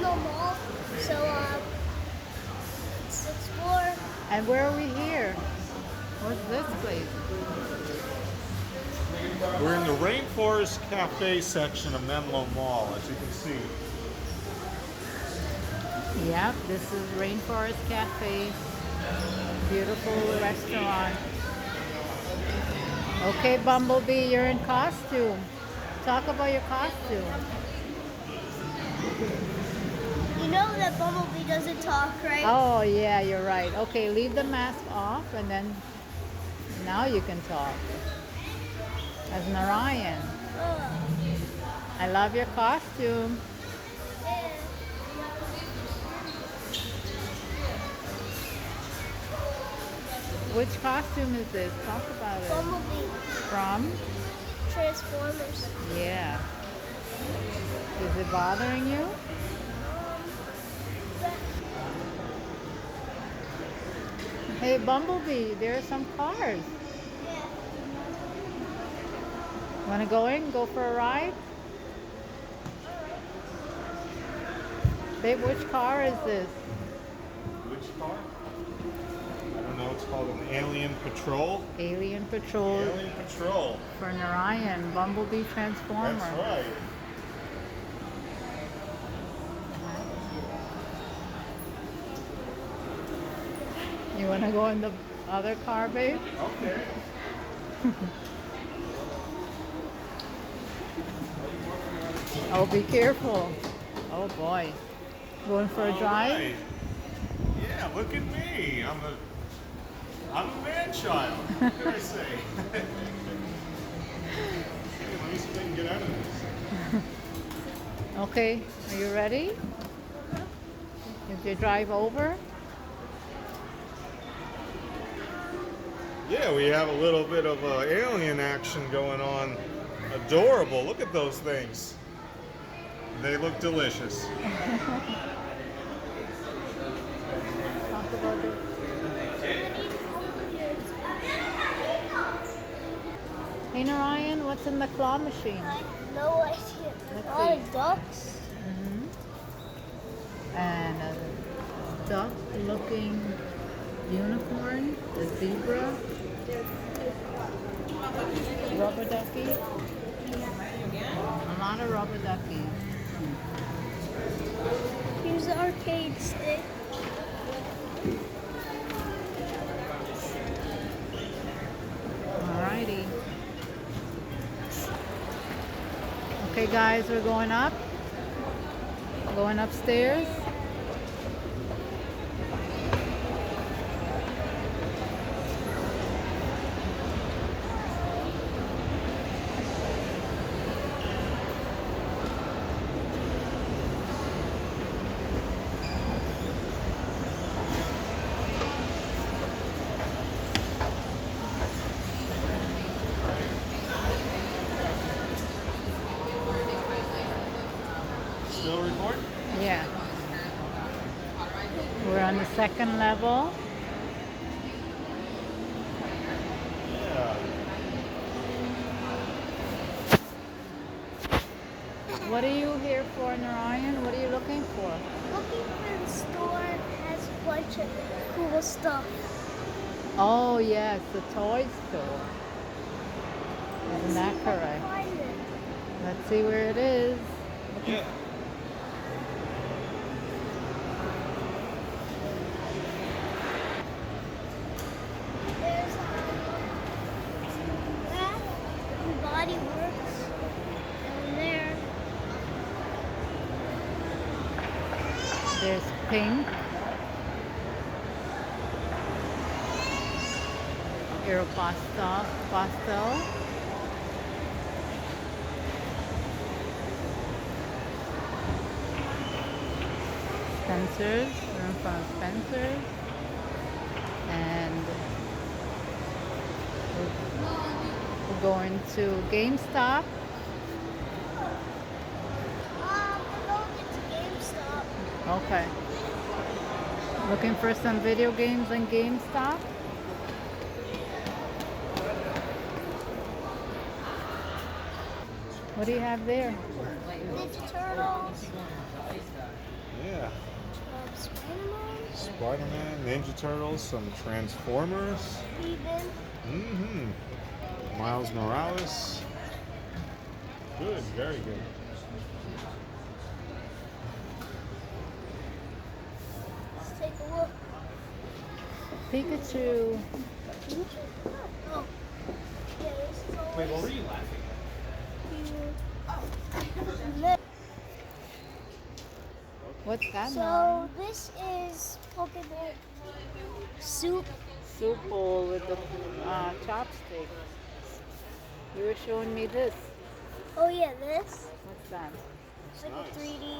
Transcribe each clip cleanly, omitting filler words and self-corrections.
Menlo Mall. So let's explore. And where are we here? What's this place? We're in the Rainforest Cafe section of Menlo Mall, as you can see. Yep, this is Rainforest Cafe. Beautiful restaurant. Okay, Bumblebee, you're in costume. Talk about your costume. You know that Bumblebee doesn't talk, right? Oh, yeah, you're right. Okay, leave the mask off and then now you can talk. As Narayan. I love your costume. Yeah. Which costume is this? Talk about it. Bumblebee. From? Transformers. Yeah. Is it bothering you? Hey, Bumblebee, there are some cars. Yeah. Want to go in? Go for a ride? Babe, which car is this? Which car? I don't know. It's called an Alien Patrol. Alien Patrol Alien Patrol. for Narayan, Bumblebee Transformer. That's right. You want to go in the other car, babe? Okay. Oh, be careful. Oh boy. Going for a All drive? right. Yeah, look at me. I'm a man-child. What can I say? Hey, let me see if I can get out of this. Okay, are you ready? Is your drive over? Yeah, we have a little bit of alien action going on. Adorable. Look at those things. They look delicious. Talk about it. Hey Narayan, what's in the claw machine? I have no idea. Let's All see. the ducks. And a duck-looking unicorn, a zebra, rubber ducky, a lot of rubber duckies. Here's the arcade stick. Alrighty. Okay guys, we're going up. Going upstairs. Still recording? Yeah. We're on the second level. Yeah. What are you here for, Narayan? What are you looking for? Looking for the store has a bunch of cool stuff. Oh yes, the toy store. Isn't that correct? Find it. Let's see where it is. Yeah. There's Bath and Body Works down there. There's pink. Pastel. Spencer's. We're in front of Spencer's. And we're going to GameStop. We're going into GameStop. Okay. Looking for some video games on GameStop? What do you have there? Ninja Turtles. Yeah. Spider-Man. Spider-Man, Ninja Turtles, some Transformers. Even. Mm-hmm. Miles Morales. Good, very good. Let's take a look. Pikachu. Oh. Yeah, this is always Wait, what were you laughing cute. What's that So now? this is Pokemon soup. Soup bowl with the chopstick. You were showing me this. Oh yeah, this. What's that? It's like Nice. a 3D.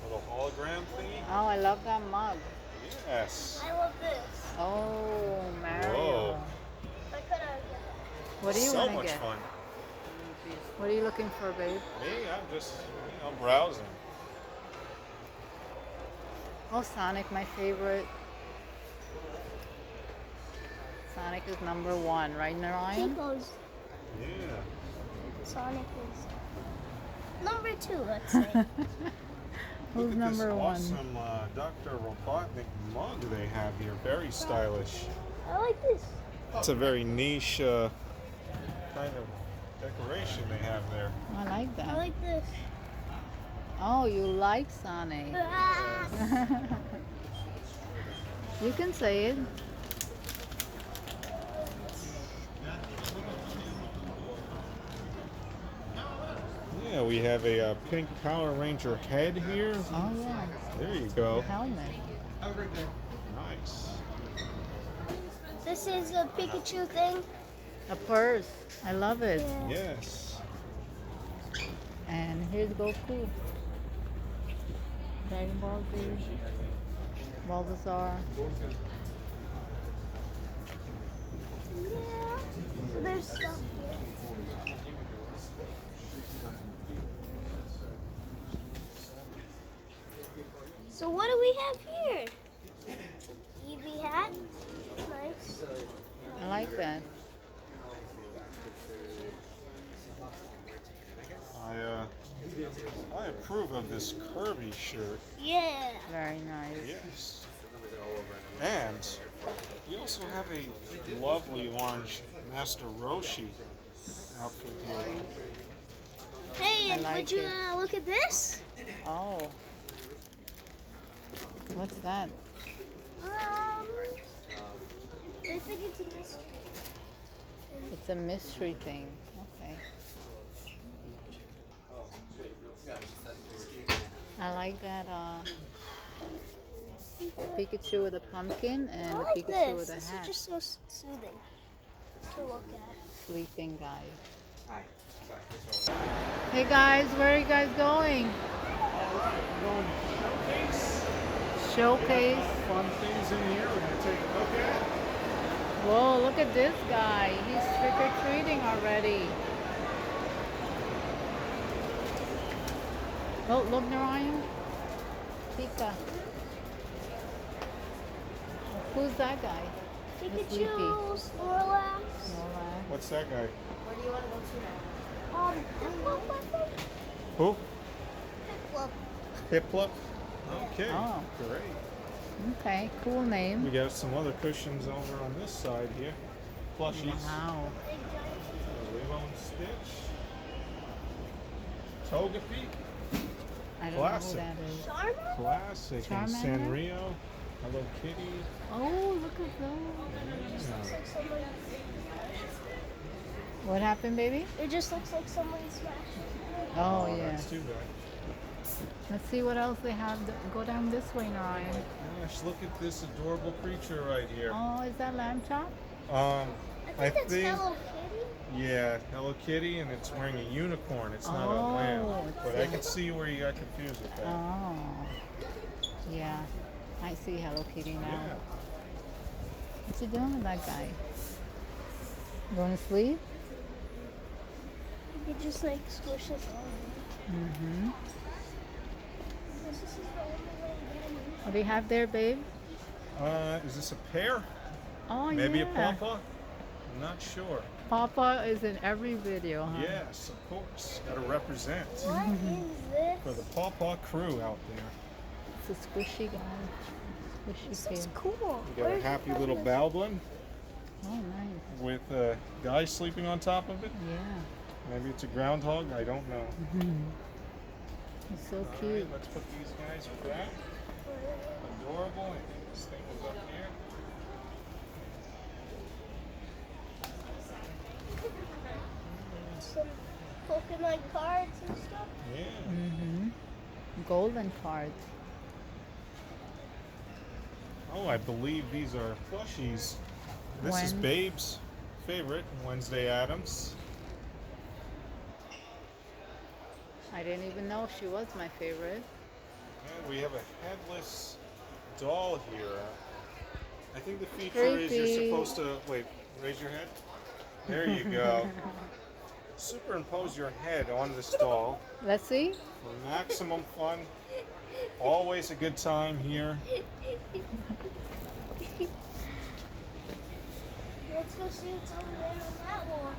Little hologram thingy? Oh, I love that mug. Yes. I love this. Oh, Mario. Whoa. I could have. What do you So want to much get? fun. What are you looking for, babe? Me, I'm just, browsing. Oh, Sonic, my favorite. Sonic is number one, right, Narayan? Pico's Yeah. Sonic is number 2, let's say. Look Who's at number this one? awesome Dr. Robotnik mug they have here. Very stylish. I like this. It's a very niche kind of decoration they have there. I like I that. like this. Oh, you like Sonic. Ah, You can say it. Yeah, we have a pink Power Ranger head here. Oh, yeah. There you go. Helmet. Nice. this is a Pikachu thing. A purse. I love it. Yeah. Yes. And here's Goku. Dragon Ball Z. Bulbasaur. Yeah. So there's stuff here. So what do we have here? Eevee hat. Nice. I like that. I approve of this Kirby shirt. Yeah. Very nice. Yes. And we also have a lovely orange Master Roshi outfit here. Hey, and like would you it. look at this? Oh. What's that? I think it's a mystery. It's a mystery thing. Okay. I like that Pikachu with a pumpkin and I the like Pikachu this. with a This hat. is just so soothing to look at. Sleeping guy. Hey guys, where are you guys going? Going showcase. Showcase. Fun things in here. We're gonna take a look at. Whoa, look at this guy. He's trick-or-treating already. Oh, look, Narayan. Pika. Who's that guy? Pikachu, Sleepy. Snorlax. Nora. What's that guy? Piplup, I think. Who? Piplup. Piplup. Okay. Oh. Great. Okay, cool name. We got some other cushions over on this side here. Plushies. Wow. Lilo and Stitch. Togepi. I don't Classic. know who that is. Charmander? Classic. And Charmander? Sanrio. Hello Kitty. Oh, look at those. Yeah. Looks like someone. What happened, baby? It just looks like someone smashed. Oh, yeah. That's too bad. Let's see what else they have. Go down this way, Narayan. Gosh, look at this adorable creature right here. Oh, is that lamb chop? I I think that's think, Hello Kitty. yeah, Hello Kitty, and it's wearing a unicorn. It's not a Oh, lamb. it's But a- I can see where you got confused with that. Oh. Yeah. I see Hello Kitty now. Yeah. What's you doing with that guy? Going to sleep? You could just like squish it all. Mm-hmm. This is the only way in. What do you have there, babe? Is this a pear? Oh, Maybe yeah. a pawpaw? I'm not sure. Papa is in every video, huh? Yes, of course. Gotta represent What is this? for the Paw Paw crew out there. It's a squishy guy. Squishy This feel. is cool. We got a happy little Baldwin Oh, nice. with a guy sleeping on top of it. Yeah. Maybe it's a groundhog. I don't know. It's so All cute. right, let's put these guys back. Adorable. I think this thing was up here. Some Pokemon cards and stuff. Yeah. Golden cards. Oh, I believe these are plushies. This is When- Babe's favorite, Wednesday Addams. I didn't even know she was my favorite. And we have a headless doll here. I think the feature is you're Creepy. supposed to wait. Raise your head. There you go. Superimpose your head on this doll Let's see. for maximum fun. Always a good time here. Let's go see what's over there on that one.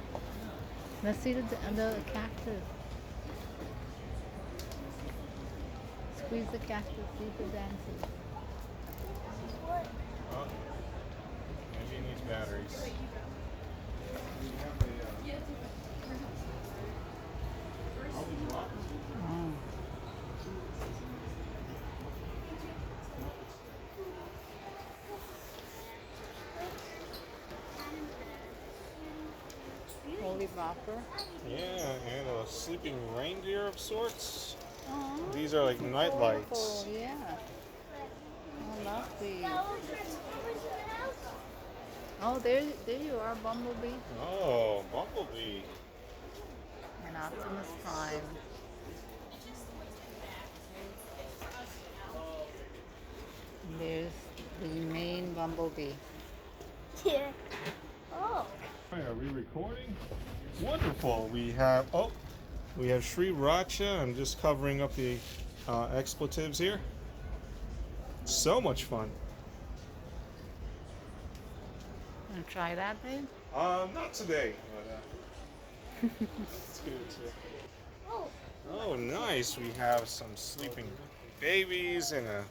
Let's see the cactus. Squeeze the cactus, see if it dances. This is what? Oh, maybe it needs batteries. We have Oh. Holy Bopper. yeah, and a sleeping reindeer of sorts. Oh, These are like night lights. adorable, yeah. I love these. That one Transformers in the house? Oh, there you are, Bumblebee. Oh, Bumblebee. And Optimus Prime. And there's the main Bumblebee. Yeah. Oh. Are we recording? Wonderful. We have Sri Racha. I'm just covering up the expletives here. So much fun. Wanna try that, babe? Not today. But, let's do it too. Oh. Oh, nice. We have some sleeping babies in a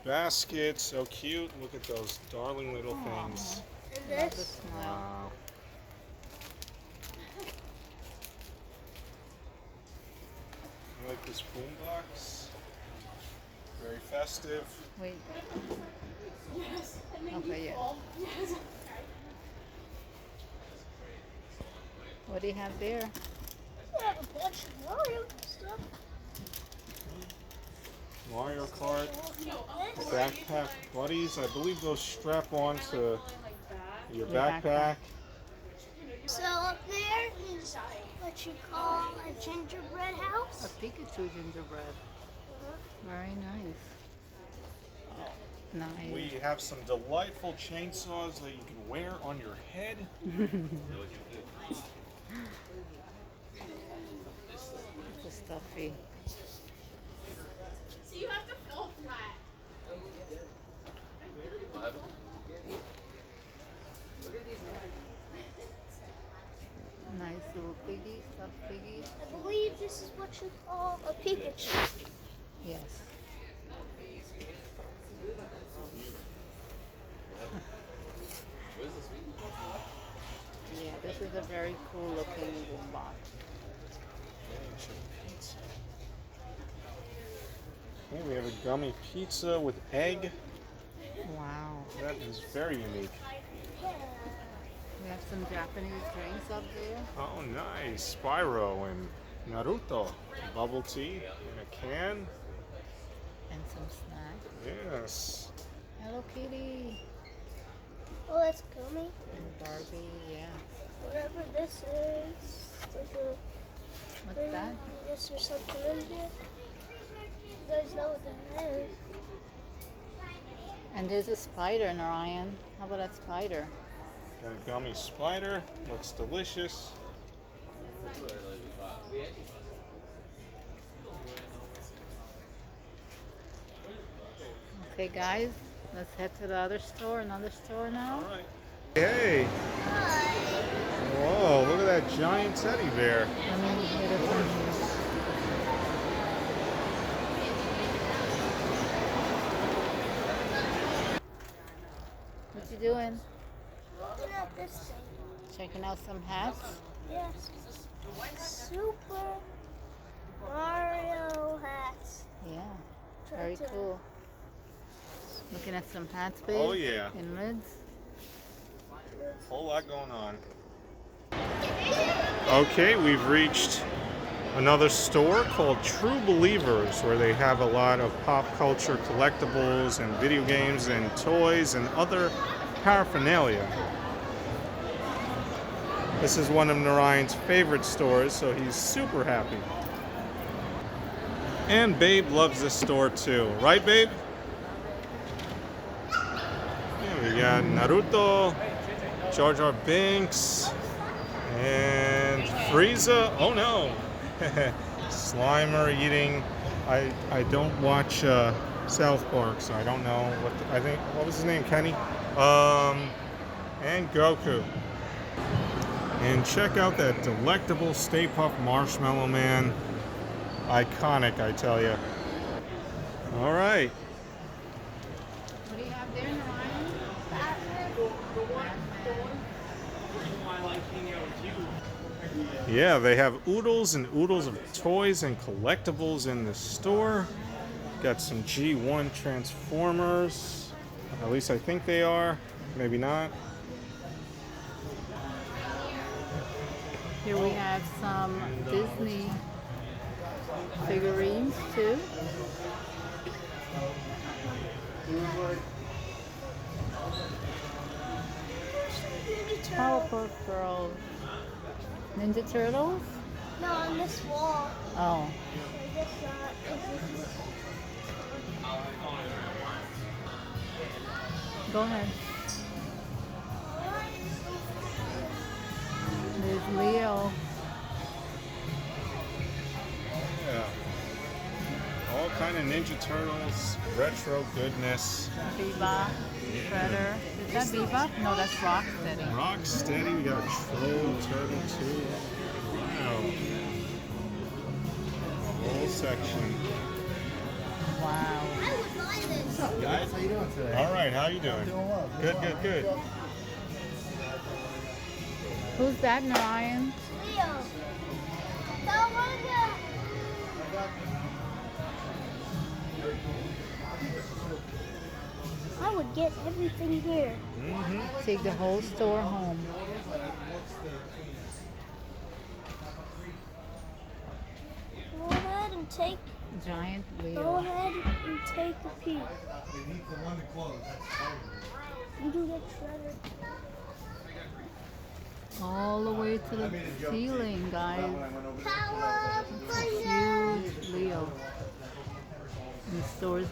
basket. So cute. Look at those darling little things. And Love the this? smile. Wow. I like this boombox. Very festive. Wait. Okay, yeah. What do you have there? We have a bunch of Mario stuff. Mario Kart, This? backpack buddies. I believe those strap on to your Your backpack. So up there is what you call a gingerbread A house. Pikachu gingerbread. Very nice. Nice. We have some delightful chainsaws that you can wear on your head. It's a stuffy. So you have to fill flat. Nice little piggy, stuffed piggy. I believe this is what you call a Pikachu. Yes. Yeah, this is a very cool looking boombox. Okay, we have a gummy pizza with egg. Wow. That is very unique. We have some Japanese drinks up there. Oh, nice. Spyro and Naruto. Bubble tea in a can. And some snacks. Yes. Hello Kitty. Oh, that's gummy. And Barbie, yeah. Whatever this is. Like a What's thing. that? I guess there's something in there. You guys know what that is. And there's a spider, Narayan. How about that spider? Got a gummy spider. Looks delicious. Okay guys, let's head to the other store, another store now. All right. Hey. Hi. Whoa, look at that giant teddy bear. Let me get it from here. What you doing? Looking at this thing. Checking out some hats? Yes. Super Mario hats. Yeah, very cool. Looking at some hats, babe? Oh, yeah. And lids? Whole lot going on. Okay, we've reached another store called True Believers, where they have a lot of pop culture collectibles and video games and toys and other paraphernalia. This is one of Narayan's favorite stores, so he's super happy. And Babe loves this store too, right, Babe? Yeah, we got Naruto, Jar Jar Binks, and Frieza. Oh no, Slimer eating. I don't watch South Park, so I don't know what I think. What was his name? Kenny. And Goku. And check out that delectable Stay Puft Marshmallow Man. Iconic, I tell you. All right. What do you have there, Narayan? Yeah, they have oodles and oodles of toys and collectibles in the store. Got some G1 Transformers. At least I think they are. Maybe not. Here we have some Disney figurines too. Powerpuff Girls. Ninja Turtles? No, on this wall. Oh. I guess not. Go ahead. There's Leo. Yeah. All kind of Ninja Turtles, retro goodness. Bebop. Shredder. Is that Bebop? No, that's Rocksteady. Rocksteady, we got a Troll Turtle too. Wow. Whole section. Wow. I would buy this. Guys, how you doing today? All right, how you doing? Doing well. Good. Who's that, Narayan? Leo. Don't want to. I would get everything here. Mm-hmm. Take the whole store home. Go ahead and take. Giant Go Leo. ahead and take a peek. You do get shredded. All the way to the ceiling, guys. Power, Huge Leo. And the store's